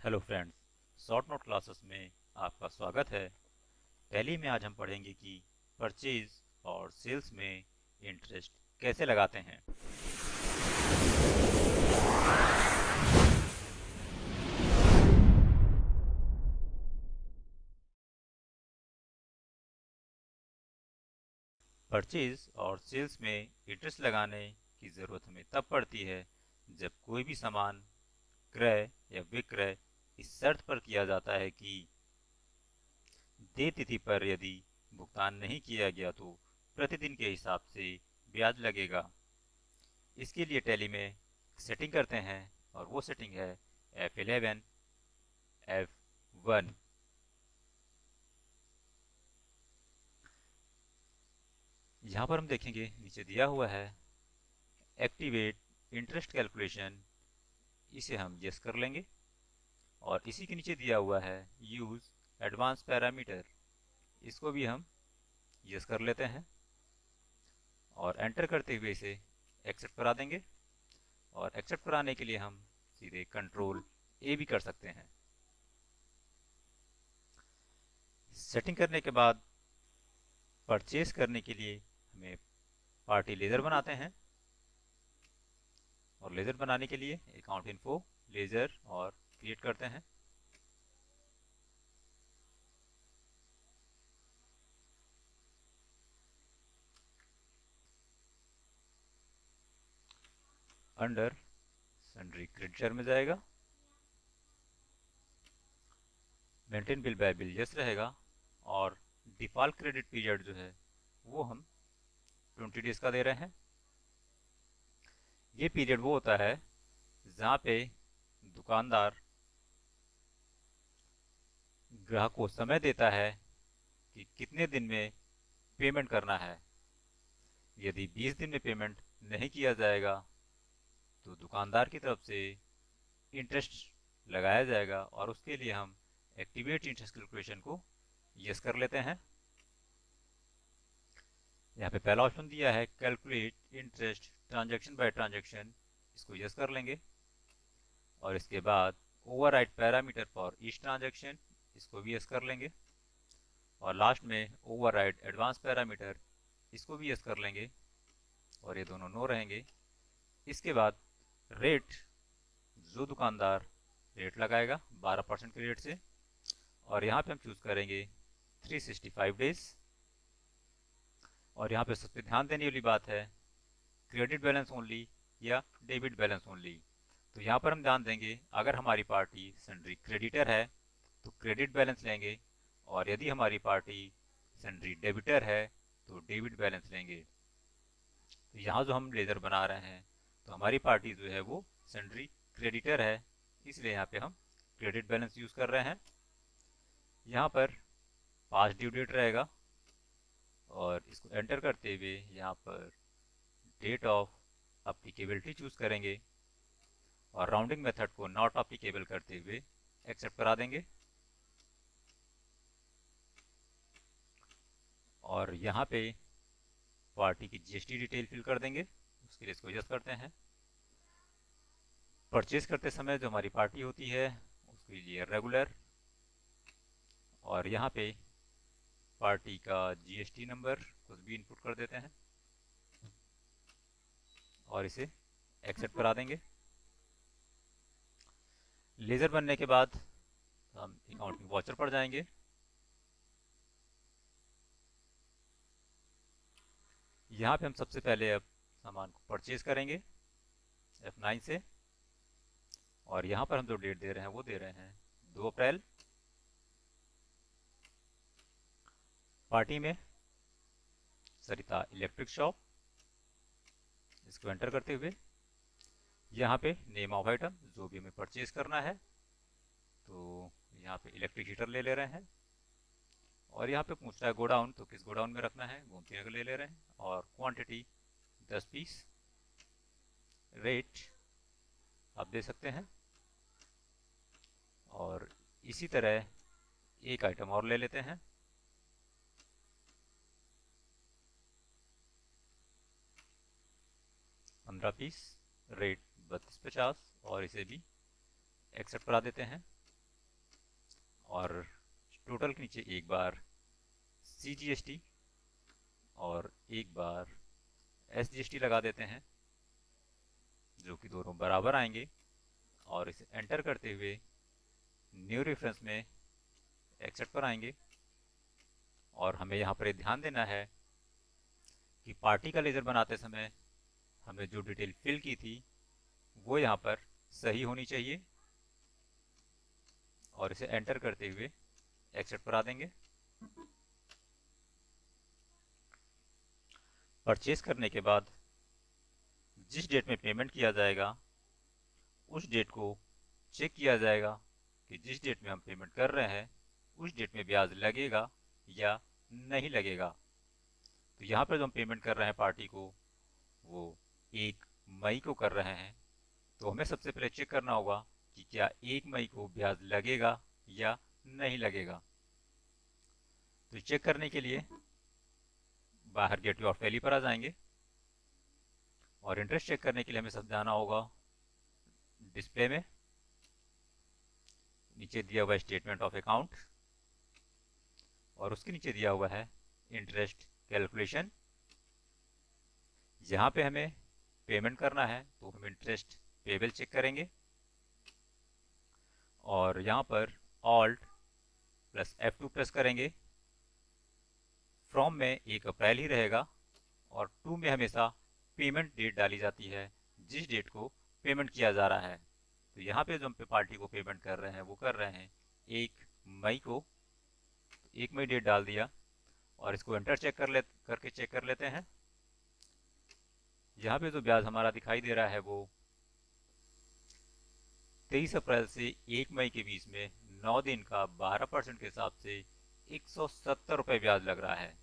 Hello friends, short note classes में आपका स्वागत है। टैली में आज हम पढ़ेंगे कि परचेज और सेल्स में इंटरेस्ट कैसे लगाते हैं। परचेज और सेल्स में इंटरेस्ट लगाने की ज़रूरत हमें तब पड़ती है जब कोई भी सामान क्रय या विक्रय इस शर्त पर किया जाता है कि देय तिथि पर यदि भुगतान नहीं किया गया तो प्रतिदिन के हिसाब से ब्याज लगेगा। इसके लिए टैली में सेटिंग करते हैं और वो सेटिंग है F11 F1। यहाँ पर हम देखेंगे नीचे दिया हुआ है एक्टिवेट इंटरेस्ट कैलकुलेशन, इसे हम यस कर लेंगे। और इसी के नीचे दिया हुआ है यूज एडवांस पैरामीटर, इसको भी हम यस कर लेते हैं और एंटर करते हुए इसे एक्सेप्ट करा देंगे। और एक्सेप्ट कराने के लिए हम सीधे कंट्रोल ए भी कर सकते हैं। सेटिंग करने के बाद परचेज करने के लिए हमें पार्टी लेजर बनाते हैं और लेजर बनाने के लिए अकाउंट इन्फो लेजर और क्रिएट करते हैं। अंडर सन्ड्री क्रेडिटर में जाएगा, maintain bill bye bill yes रहेगा और डिफॉल्ट क्रेडिट पीरियड जो है वो हम 20 डेज का दे रहे हैं। ये पीरियड वो होता है जहाँ पे दुकानदार ग्राहक को समय देता है कि कितने दिन में पेमेंट करना है। यदि 20 दिन में पेमेंट नहीं किया जाएगा तो दुकानदार की तरफ से इंटरेस्ट लगाया जाएगा और उसके लिए हम एक्टिवेट इंटरेस्ट कैलकुलेशन को यस कर लेते हैं। यहाँ पे पहला ऑप्शन दिया है calculate interest transaction bye transaction, इसको यस कर लेंगे। और इसके बाद override parameter for each transaction, इसको भी यस कर लेंगे। और लास्ट में ओवरराइड एडवांस पैरामीटर, इसको भी यस कर लेंगे और ये दोनों नो रहेंगे। इसके बाद रेट, जो दुकानदार रेट लगाएगा 12% के रेट से, और यहाँ पे हम चूज करेंगे 365 डेज। और यहाँ पे सबसे ध्यान देने वाली बात है क्रेडिट बैलेंस ओनली या डेबिट बैलेंस ओनली। तो यहाँ पर हम ध्यान देंगे अगर हमारी पार्टी सन्ड्री क्रेडिटर है तो क्रेडिट बैलेंस लेंगे, और यदि हमारी पार्टी सन्ड्री डेबिटर है तो डेबिट बैलेंस लेंगे। तो यहाँ जो हम लेजर बना रहे हैं तो हमारी पार्टी जो है वो सन्ड्री क्रेडिटर है, इसलिए यहाँ पे हम क्रेडिट बैलेंस यूज कर रहे हैं। यहाँ पर पास्ट ड्यू डेट रहेगा और इसको एंटर करते हुए यहाँ पर डेट ऑफ अप्लीकेबिलिटी चूज करेंगे और राउंडिंग मेथड को नॉट अप्लीकेबल करते हुए एक्सेप्ट करा देंगे। और यहाँ पे पार्टी की जीएसटी डिटेल फिल कर देंगे, उसके लिए इसको यस करते हैं। परचेज करते समय जो हमारी पार्टी होती है उसके लिए रेगुलर, और यहाँ पे पार्टी का जीएसटी नंबर कुछ भी इनपुट कर देते हैं और इसे एक्सेप्ट करा देंगे। लेजर बनने के बाद हम अकाउंटिंग वाचर पर जाएंगे। यहाँ पे हम सबसे पहले अब सामान को परचेज करेंगे F9 से, और यहाँ पर हम जो डेट दे रहे हैं वो दे रहे हैं 2 अप्रैल। पार्टी में सरिता इलेक्ट्रिक शॉप, इसको एंटर करते हुए यहाँ पे नेम ऑफ आइटम जो भी हमें परचेज करना है, तो यहाँ पे इलेक्ट्रिक हीटर ले रहे हैं। और यहाँ पे पूछ रहा है गोडाउन, तो किस गोडाउन में रखना है गोमती नगर ले रहे हैं। और क्वांटिटी 10 पीस, रेट आप दे सकते हैं। और इसी तरह एक आइटम और ले लेते हैं, $15, रेट 32.50, और इसे भी एक्सेप्ट करा देते हैं। और टोटल के नीचे एक बार CGST और एक बार SGST लगा देते हैं, जो कि दोनों बराबर आएंगे। और इसे एंटर करते हुए न्यू रेफरेंस में एक्सेप्ट पर आएंगे। और हमें यहाँ पर ध्यान देना है कि पार्टी का लेजर बनाते समय हमने जो डिटेल फिल की थी वो यहाँ पर सही होनी चाहिए। और इसे एंटर करते हुए एक्सेप्ट पर आ देंगे। परचेज करने के बाद जिस डेट में पेमेंट किया जाएगा उस डेट को चेक किया जाएगा कि जिस डेट में हम पेमेंट कर रहे हैं उस डेट में ब्याज लगेगा या नहीं लगेगा। तो यहाँ पर जो हम पेमेंट कर रहे हैं पार्टी को वो 1 मई को कर रहे हैं, तो हमें सबसे पहले चेक करना होगा कि क्या 1 मई को ब्याज लगेगा या नहीं लगेगा। तो चेक करने के लिए बाहर गेटवे ऑफ टैली पर आ जाएंगे और इंटरेस्ट चेक करने के लिए हमें सब जाना होगा डिस्प्ले में। नीचे दिया हुआ है स्टेटमेंट ऑफ अकाउंट और उसके नीचे दिया हुआ है इंटरेस्ट कैलकुलेशन। यहाँ पे हमें पेमेंट करना है तो हम इंटरेस्ट पेबल चेक करेंगे और यहाँ पर ऑल्ट प्लस F2 प्रेस करेंगे। फ्रॉम में 1 अप्रैल ही रहेगा और 2 में हमेशा पेमेंट डेट डाली जाती है जिस डेट को पेमेंट किया जा रहा है। तो यहाँ पे जो हम पे पार्टी को पेमेंट कर रहे हैं वो कर रहे हैं 1 मई को। 1 मई डेट डाल दिया और इसको एंटर करके चेक कर लेते हैं। यहाँ पे जो ब्याज हमारा दिखाई दे रहा है वो 23 अप्रैल से 1 मई के बीच में 9 दिन का 12% के हिसाब से 170 रुपये ब्याज लग रहा है।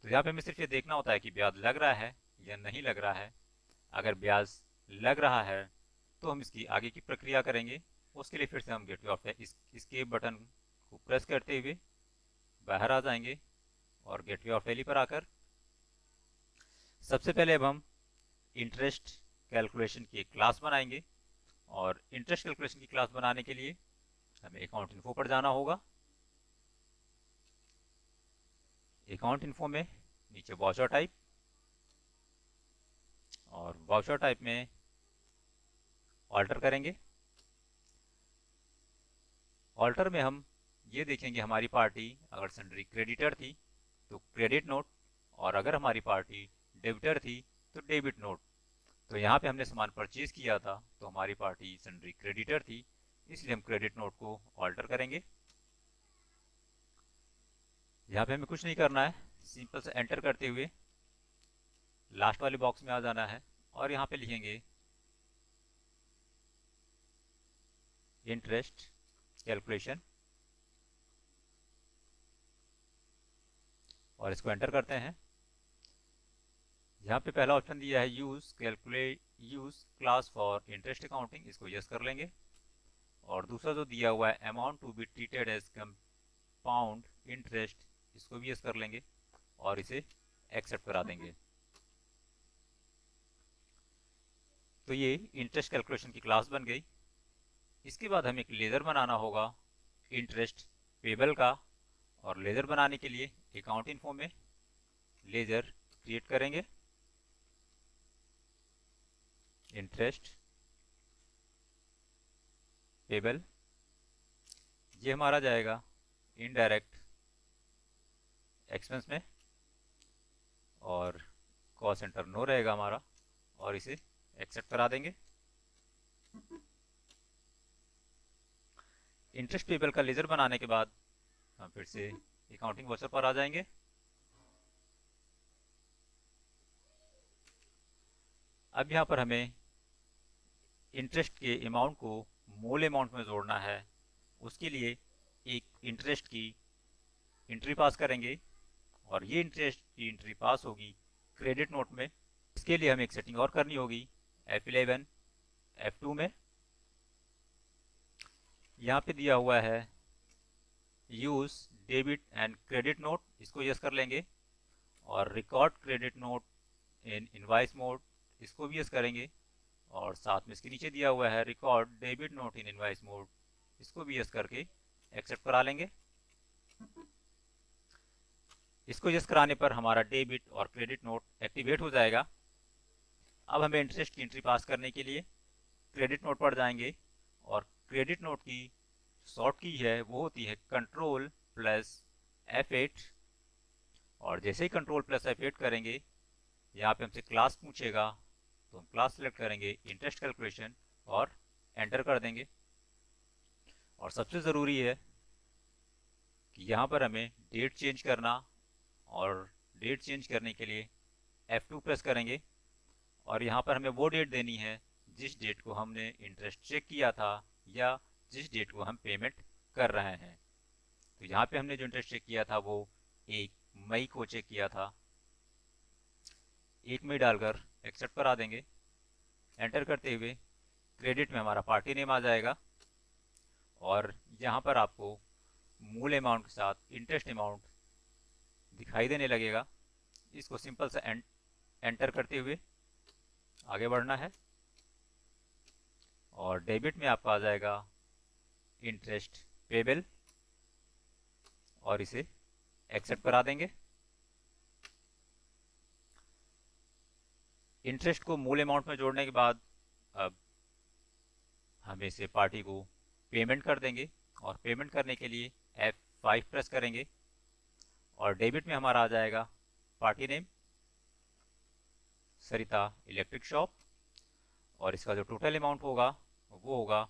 तो यहाँ पे हमें सिर्फ ये देखना होता है कि ब्याज लग रहा है या नहीं लग रहा है। अगर ब्याज लग रहा है तो हम इसकी आगे की प्रक्रिया करेंगे। उसके लिए फिर से हम गेटवे ऑफ इसके बटन को प्रेस करते हुए बाहर आ जाएंगे और गेटवे ऑफ टैली पर आकर सबसे पहले अब हम इंटरेस्ट कैलकुलेशन की एक क्लास बनाएंगे। और इंटरेस्ट कैलकुलेशन की क्लास बनाने के लिए हमें अकाउंट इन्फो पर जाना होगा। अकाउंट इन्फो में नीचे वाउचर टाइप और वाउचर टाइप में ऑल्टर करेंगे। ऑल्टर में हम ये देखेंगे हमारी पार्टी अगर सन्ड्री क्रेडिटर थी तो क्रेडिट नोट और अगर हमारी पार्टी डेबिटर थी तो डेबिट नोट। तो यहाँ पे हमने सामान परचेज किया था तो हमारी पार्टी सन्ड्री क्रेडिटर थी, इसलिए हम क्रेडिट नोट को ऑल्टर करेंगे। यहाँ पे हमें कुछ नहीं करना है, सिंपल से एंटर करते हुए लास्ट वाले बॉक्स में आ जाना है और यहाँ पे लिखेंगे इंटरेस्ट कैलकुलेशन और इसको एंटर करते हैं। यहाँ पे पहला ऑप्शन दिया है use class for interest accounting, इसको यस कर लेंगे। और दूसरा जो दिया हुआ है amount to be treated as compound interest, इसको भी यस कर लेंगे और इसे एक्सेप्ट करा देंगे। तो ये इंटरेस्ट कैलकुलेशन की क्लास बन गई। इसके बाद हमें एक लेजर बनाना होगा इंटरेस्ट पेबल का और लेजर बनाने के लिए अकाउंट इन्फो में लेजर क्रिएट करेंगे। इंटरेस्ट पेबल ये हमारा जाएगा इनडायरेक्ट एक्सपेंस में और कॉस्ट सेंटर नो रहेगा हमारा और इसे एक्सेप्ट करा देंगे। इंटरेस्ट पेबल का लेजर बनाने के बाद हम फिर से अकाउंटिंग वाउचर पर आ जाएंगे। अब यहाँ पर हमें इंटरेस्ट के अमाउंट को मोल अमाउंट में जोड़ना है। उसके लिए एक इंटरेस्ट की एंट्री पास करेंगे और ये इंटरेस्ट की एंट्री पास होगी क्रेडिट नोट में। इसके लिए हमें एक सेटिंग और करनी होगी F11 F2 में। यहाँ पे दिया हुआ है use debit and credit note, इसको यस कर लेंगे। और रिकॉर्ड क्रेडिट नोट इन इनवाइस मोड, इसको भी यस करेंगे। और साथ में इसके नीचे दिया हुआ है रिकॉर्ड डेबिट नोट इन इनवाइस मोड, इसको भी यस करके एक्सेप्ट करा लेंगे। इसको यस कराने पर हमारा डेबिट और क्रेडिट नोट एक्टिवेट हो जाएगा। अब हमें इंटरेस्ट की एंट्री पास करने के लिए क्रेडिट नोट पर जाएंगे और क्रेडिट नोट की शॉर्ट की है वो होती है कंट्रोल प्लस F8। और जैसे ही कंट्रोल प्लस F8 करेंगे, यहाँ पे हमसे क्लास पूछेगा तो हम क्लास सेलेक्ट करेंगे इंटरेस्ट कैलकुलेशन और एंटर कर देंगे। और सबसे ज़रूरी है कि यहाँ पर हमें डेट चेंज करना, और डेट चेंज करने के लिए F2 प्रेस करेंगे और यहाँ पर हमें वो डेट देनी है जिस डेट को हमने इंटरेस्ट चेक किया था या जिस डेट को हम पेमेंट कर रहे हैं। तो यहाँ पे हमने जो इंटरेस्ट चेक किया था वो 1 मई को चेक किया था। 1 मई डालकर एक्सेप्ट करा देंगे। एंटर करते हुए क्रेडिट में हमारा पार्टी नेम आ जाएगा और यहाँ पर आपको मूल अमाउंट के साथ इंटरेस्ट अमाउंट दिखाई देने लगेगा। इसको सिंपल सा एंटर करते हुए आगे बढ़ना है और डेबिट में आपका आ जाएगा इंटरेस्ट पेबल और इसे एक्सेप्ट करा देंगे। इंटरेस्ट को मूल अमाउंट में जोड़ने के बाद अब हम इसे पार्टी को पेमेंट कर देंगे और पेमेंट करने के लिए F5 प्रेस करेंगे और डेबिट में हमारा आ जाएगा पार्टी नेम सरिता इलेक्ट्रिक शॉप और इसका जो टोटल अमाउंट होगा वो होगा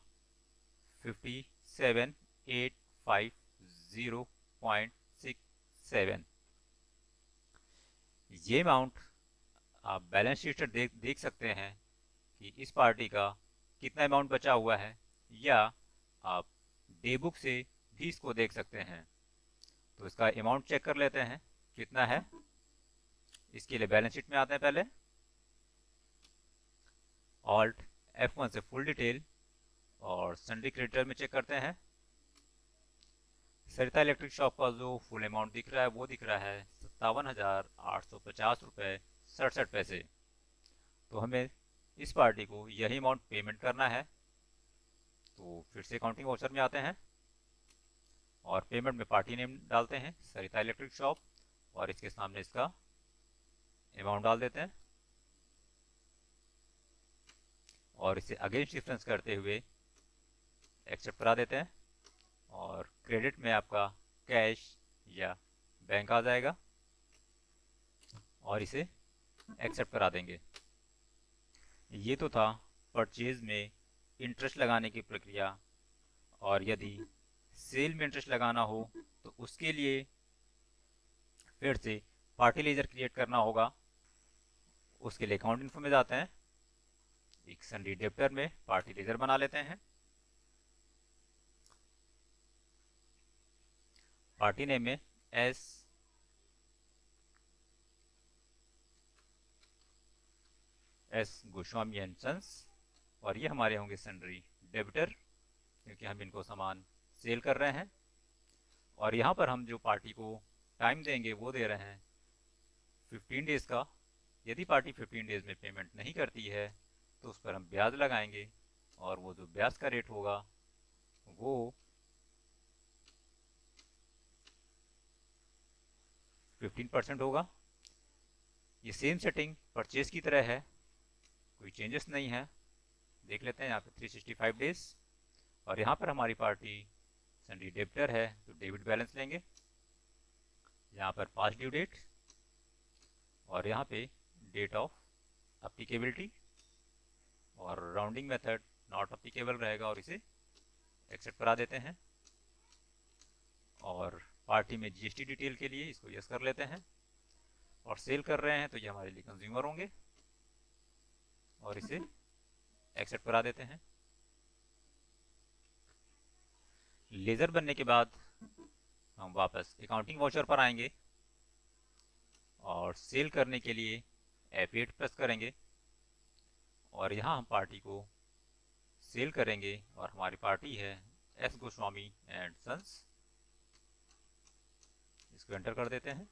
57,850.67। ये अमाउंट आप बैलेंस शीट से देख सकते हैं कि इस पार्टी का कितना अमाउंट बचा हुआ है, या आप डे बुक से भी इसको देख सकते हैं। तो इसका अमाउंट चेक कर लेते हैं कितना है। इसके लिए बैलेंस शीट में आते हैं, पहले ऑल्ट F1 से फुल डिटेल और सन्ड्री क्रेडिटर में चेक करते हैं। सरिता इलेक्ट्रिक शॉप का जो फुल अमाउंट दिख रहा है वो दिख रहा है 57,850 रुपये 67 पैसे। तो हमें इस पार्टी को यही अमाउंट पेमेंट करना है। तो फिर से अकाउंटिंग वाउचर में आते हैं और पेमेंट में पार्टी नेम डालते हैं सरिता इलेक्ट्रिक शॉप और इसके सामने इसका अमाउंट डाल देते हैं और इसे अगेंस्ट डिफरेंस करते हुए एक्सेप्ट करा देते हैं और क्रेडिट में आपका कैश या बैंक आ जाएगा और इसे एक्सेप्ट करा देंगे। ये तो था परचेज में इंटरेस्ट लगाने की प्रक्रिया। और यदि सेल में इंटरेस्ट लगाना हो तो उसके लिए फिर से पार्टी लेजर क्रिएट करना होगा। उसके लिए अकाउंट इन्फो में जाते हैं, एक सन्ड्री डेब्टर में पार्टी लेजर बना लेते हैं। पार्टी नेम में एस गोस्वामी एंड सन्स और ये हमारे होंगे सन्ड्री डेबिटर क्योंकि हम इनको सामान सेल कर रहे हैं। और यहाँ पर हम जो पार्टी को टाइम देंगे वो दे रहे हैं 15 डेज का। यदि पार्टी 15 डेज में पेमेंट नहीं करती है तो उस पर हम ब्याज लगाएंगे और वो जो ब्याज का रेट होगा वो 15% होगा। ये सेम सेटिंग परचेज की तरह है, कोई चेंजेस नहीं है। देख लेते हैं यहाँ पे 365 डेज और यहाँ पर हमारी पार्टी सन्ड्री डेबिटर है तो डेबिट बैलेंस लेंगे। यहाँ पर पास्ट ड्यू डेट और यहाँ पे डेट ऑफ अप्लीकेबिलिटी और राउंडिंग मेथड नॉट अप्लीकेबल रहेगा और इसे एक्सेप्ट करा देते हैं। और पार्टी में जीएसटी डिटेल के लिए इसको यस कर लेते हैं और सेल कर रहे हैं तो ये हमारे लिए कंज्यूमर होंगे और इसे एक्सेप्ट करा देते हैं। लेजर बनने के बाद हम वापस अकाउंटिंग वाउचर पर आएंगे और सेल करने के लिए F8 प्रेस करेंगे और यहाँ हम पार्टी को सेल करेंगे और हमारी पार्टी है एस गोस्वामी एंड सन्स। इसको एंटर कर देते हैं।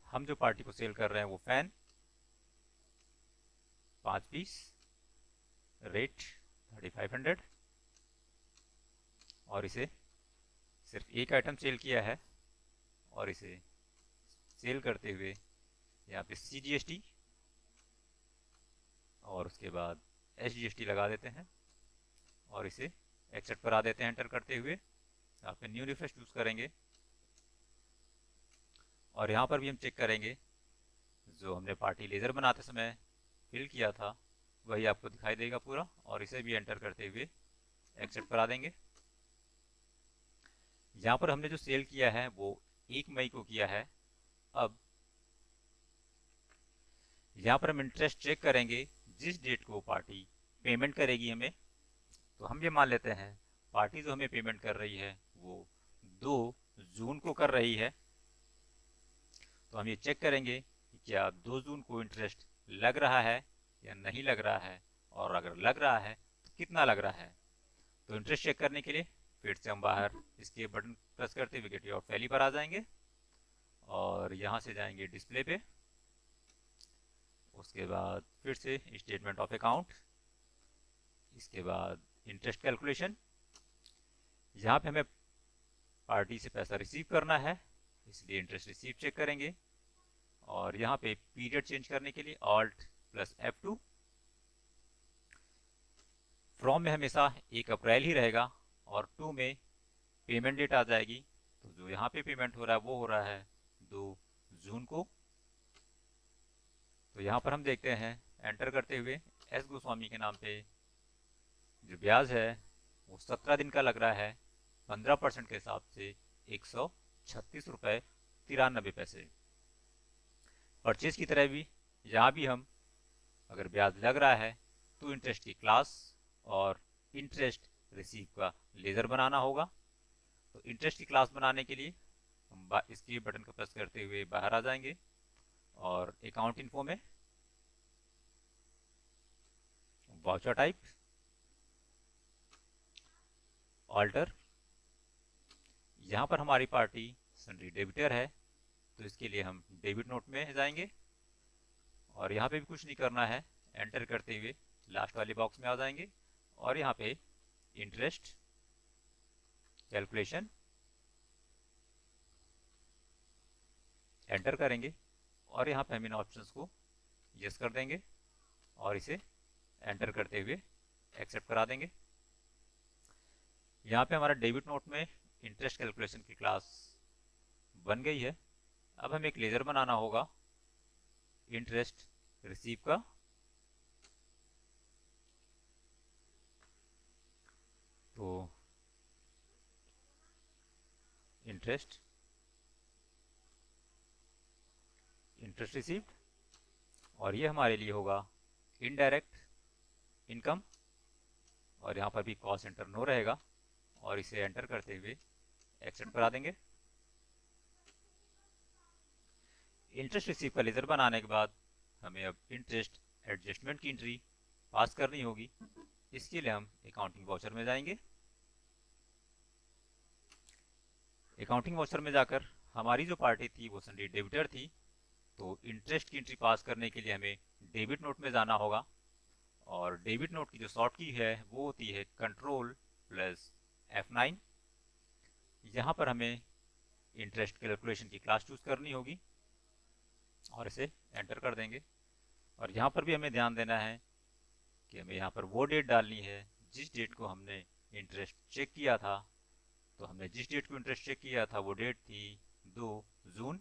हम जो पार्टी को सेल कर रहे हैं वो फैन 5 पीस, रेट 3500 और इसे सिर्फ एक आइटम सेल किया है और इसे सेल करते हुए यहाँ पे CGST और उसके बाद SGST लगा देते हैं और इसे एक्सेप्ट करा देते हैं एंटर करते हुए। यहाँ पे न्यू रिफ्रेश चूज करेंगे और यहाँ पर भी हम चेक करेंगे जो हमने पार्टी लेजर बनाते समय फिल किया था वही आपको दिखाई देगा पूरा, और इसे भी एंटर करते हुए एक्सेप्ट करा देंगे। यहाँ पर हमने जो सेल किया है वो 1 मई को किया है। अब यहाँ पर हम इंटरेस्ट चेक करेंगे जिस डेट को पार्टी पेमेंट करेगी हमें। तो हम ये मान लेते हैं पार्टी जो हमें पेमेंट कर रही है वो 2 जून को कर रही है। तो हम ये चेक करेंगे कि क्या 2 जून को इंटरेस्ट लग रहा है या नहीं लग रहा है, और अगर लग रहा है तो कितना लग रहा है। तो इंटरेस्ट चेक करने के लिए फिर से हम बाहर इसके बटन प्रेस करते हुए गेट आउट फैली पर आ जाएंगे और यहाँ से जाएंगे डिस्प्ले पे। उसके बाद फिर से स्टेटमेंट ऑफ अकाउंट, इसके बाद इंटरेस्ट कैलकुलेशन। यहाँ पे हमें पार्टी से पैसा रिसीव करना है इसलिए इंटरेस्ट रिसीव चेक करेंगे और यहाँ पे पीरियड चेंज करने के लिए Alt + F2। फ्रॉम में हमेशा 1 अप्रैल ही रहेगा और 2 में पेमेंट डेट आ जाएगी। तो जो यहाँ पे पेमेंट हो रहा है वो हो रहा है 2 जून को। तो यहाँ पर हम देखते हैं एंटर करते हुए S गोस्वामी के नाम पे जो ब्याज है वो 17 दिन का लग रहा है 15% के हिसाब से 136 रुपये 93 पैसे। परचेज की तरह भी यहाँ भी हम अगर ब्याज लग रहा है तो इंटरेस्ट की क्लास और इंटरेस्ट रिसीव का लेजर बनाना होगा। तो इंटरेस्ट की क्लास बनाने के लिए हम इसकी बटन को प्रेस करते हुए बाहर आ जाएंगे और अकाउंट इन्फो में वाउचर टाइप ऑल्टर। यहाँ पर हमारी पार्टी सन्ड्री डेबिटर है तो इसके लिए हम डेबिट नोट में जाएंगे और यहाँ पे भी कुछ नहीं करना है, एंटर करते हुए लास्ट वाले बॉक्स में आ जाएंगे और यहाँ पे इंटरेस्ट कैलकुलेशन एंटर करेंगे और यहाँ पे हम इन ऑप्शंस को यस कर देंगे और इसे एंटर करते हुए एक्सेप्ट करा देंगे। यहाँ पे हमारा डेबिट नोट में इंटरेस्ट कैलकुलेशन की क्लास बन गई है। अब हमें एक लेजर बनाना होगा इंटरेस्ट रिसीव का। तो इंटरेस्ट रिसीव्ड और ये हमारे लिए होगा इनडायरेक्ट इनकम और यहाँ पर भी कॉस्ट सेंटर नो रहेगा और इसे एंटर करते हुए एक्सेप्ट करा देंगे। इंटरेस्ट रिसीव का लेजर बनाने के बाद हमें अब इंटरेस्ट एडजस्टमेंट की एंट्री पास करनी होगी। इसके लिए हम अकाउंटिंग वाउचर में जाएंगे। अकाउंटिंग वाउचर में जाकर हमारी जो पार्टी थी वो सन्ड्री डेबिटर थी, तो इंटरेस्ट की एंट्री पास करने के लिए हमें डेबिट नोट में जाना होगा और डेबिट नोट की जो शॉर्ट की है वो होती है Ctrl + F9। यहाँ पर हमें इंटरेस्ट कैलकुलेशन की क्लास चूज करनी होगी और इसे एंटर कर देंगे और यहाँ पर भी हमें ध्यान देना है कि हमें यहाँ पर वो डेट डालनी है जिस डेट को हमने इंटरेस्ट चेक किया था। तो हमने जिस डेट को इंटरेस्ट चेक किया था वो डेट थी 2 जून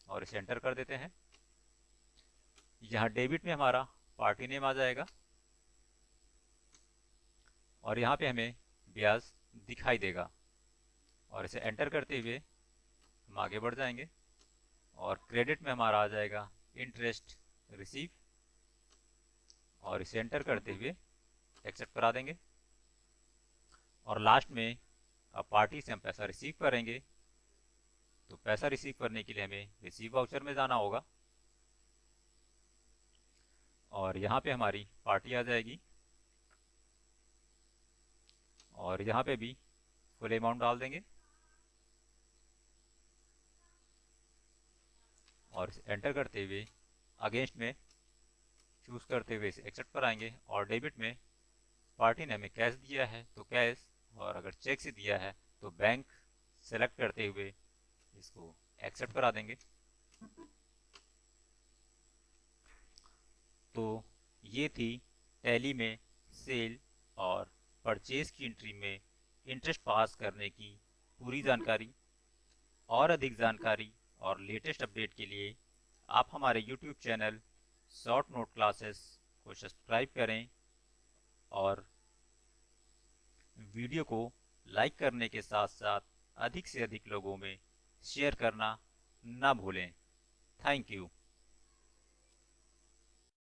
और इसे एंटर कर देते हैं। यहाँ डेबिट में हमारा पार्टी नेम आ जाएगा और यहाँ पे हमें ब्याज दिखाई देगा और इसे एंटर करते हुए हम आगे बढ़ जाएंगे और क्रेडिट में हमारा आ जाएगा इंटरेस्ट रिसीव और इसे एंटर करते हुए एक्सेप्ट करा देंगे। और लास्ट में अब पार्टी से हम पैसा रिसीव करेंगे, तो पैसा रिसीव करने के लिए हमें रिसीव वाउचर में जाना होगा और यहाँ पे हमारी पार्टी आ जाएगी और यहाँ पे भी फुल अमाउंट डाल देंगे और एंटर करते हुए अगेंस्ट में चूज करते हुए इसे एक्सेप्ट कराएंगे। और डेबिट में पार्टी ने हमें कैश दिया है तो कैश और अगर चेक से दिया है तो बैंक सेलेक्ट करते हुए इसको एक्सेप्ट करा देंगे। तो ये थी टैली में सेल और परचेज की एंट्री में इंटरेस्ट पास करने की पूरी जानकारी। और अधिक जानकारी और लेटेस्ट अपडेट के लिए आप हमारे YouTube channel short note classes को सब्सक्राइब करें और वीडियो को लाइक करने के साथ साथ अधिक से अधिक लोगों में शेयर करना ना भूलें। Thank you.